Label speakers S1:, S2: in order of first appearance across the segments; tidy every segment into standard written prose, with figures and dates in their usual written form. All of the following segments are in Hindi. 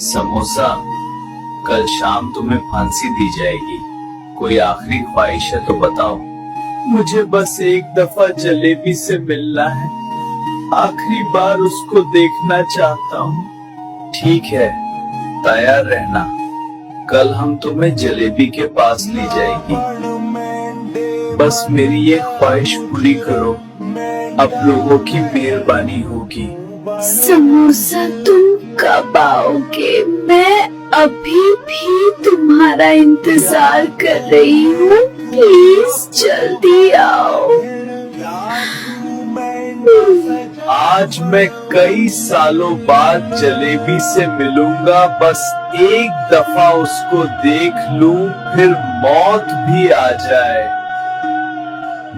S1: समोसा, कल शाम तुम्हें फांसी दी जाएगी। कोई आखिरी ख्वाहिश है तो बताओ। मुझे बस एक दफा जलेबी से मिलना है। आखिरी बार उसको देखना चाहता हूँ। ठीक है, तैयार रहना। कल हम तुम्हें जलेबी के पास ले जाएगी। बस मेरी ये ख्वाहिश पूरी करो, अब लोगों की मेहरबानी होगी।
S2: समोसा, तुम कब आओगे? मैं अभी भी तुम्हारा इंतजार कर रही हूँ। प्लीज जल्दी आओ।
S1: आज मैं कई सालों बाद जलेबी से मिलूंगा। बस एक दफा उसको देख लूं, फिर मौत भी आ जाए,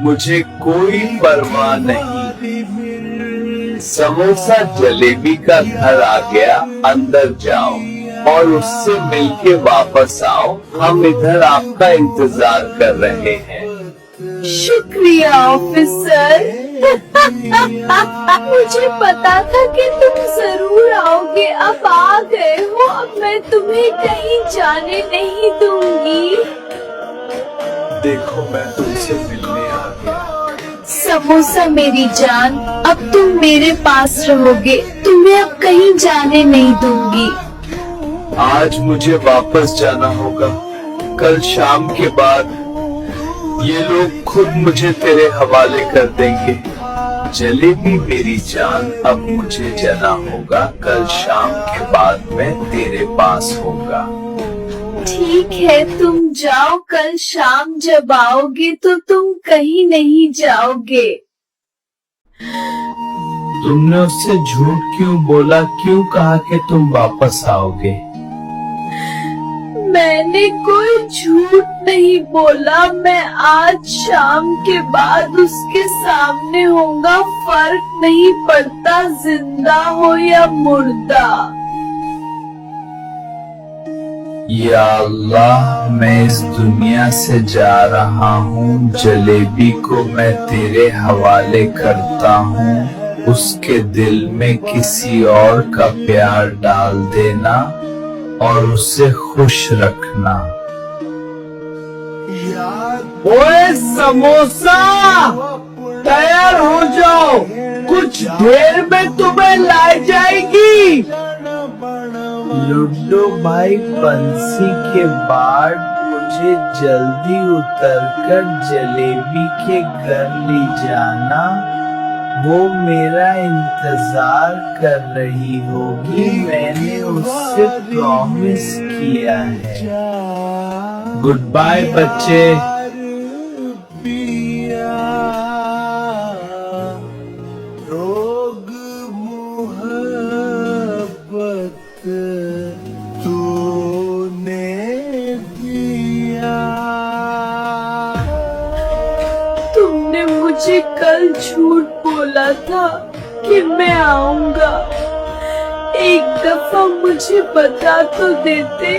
S1: मुझे कोई परवाह नहीं। समोसा जलेबी का घर आ गया। अंदर जाओ और उससे मिलके वापस आओ। हम इधर आपका इंतजार कर रहे हैं।
S2: शुक्रिया ऑफिसर। मुझे पता था कि तुम जरूर आओगे। अब आ गए हो। अब मैं तुम्हें कहीं जाने नहीं दूंगी।
S1: देखो, मैं तुमसे मिलने आ गया।
S2: समोसा मेरी जान, अब तुम मेरे पास रहोगे। तुम्हें अब कहीं जाने नहीं दूंगी।
S1: आज मुझे वापस जाना होगा। कल शाम के बाद ये लोग खुद मुझे तेरे हवाले कर देंगे। जलेबी मेरी जान, अब मुझे जाना होगा। कल शाम के बाद मैं तेरे पास होगा।
S2: ठीक है, तुम जाओ। कल शाम जब आओगे तो तुम कहीं नहीं जाओगे।
S1: तुमने उससे झूठ क्यों बोला? क्यों कहा कि तुम वापस आओगे?
S2: मैंने कोई झूठ नहीं बोला। मैं आज शाम के बाद उसके सामने होऊंगा। फर्क नहीं पड़ता जिंदा हो या मुर्दा।
S1: या अल्लाह, मैं इस दुनिया से जा रहा हूँ। जलेबी को मैं तेरे हवाले करता हूँ। उसके दिल में किसी और का प्यार डाल देना और उसे खुश रखना। ओए समोसा, तैयार हो जाओ, कुछ देर में तुम्हें लाई जाएगी। लुड्डो भाई, बंसी के बाद मुझे जल्दी उतरकर जलेबी के घर ले जाना। वो मेरा इंतजार कर रही होगी। मैंने उससे प्रॉमिस किया है। गुड बाय बच्चे।
S2: तुमने मुझे कल झूठ बोला था कि मैं आऊंगा। एक दफा मुझे बता तो देते,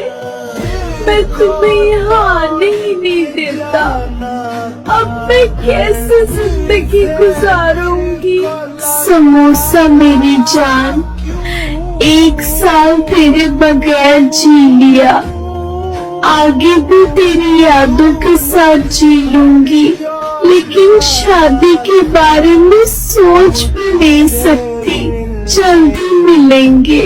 S2: मैं तुम्हें यहाँ आने ही नहीं देता। अब मैं कैसे जिंदगी गुजारूंगी? समोसा मेरी जान, 1 साल तेरे बगैर जी लिया। आगे भी तेरी यादों के साथ जी लूंगी, लेकिन शादी के बारे में सोच भी नहीं सकती। जल्दी मिलेंगे।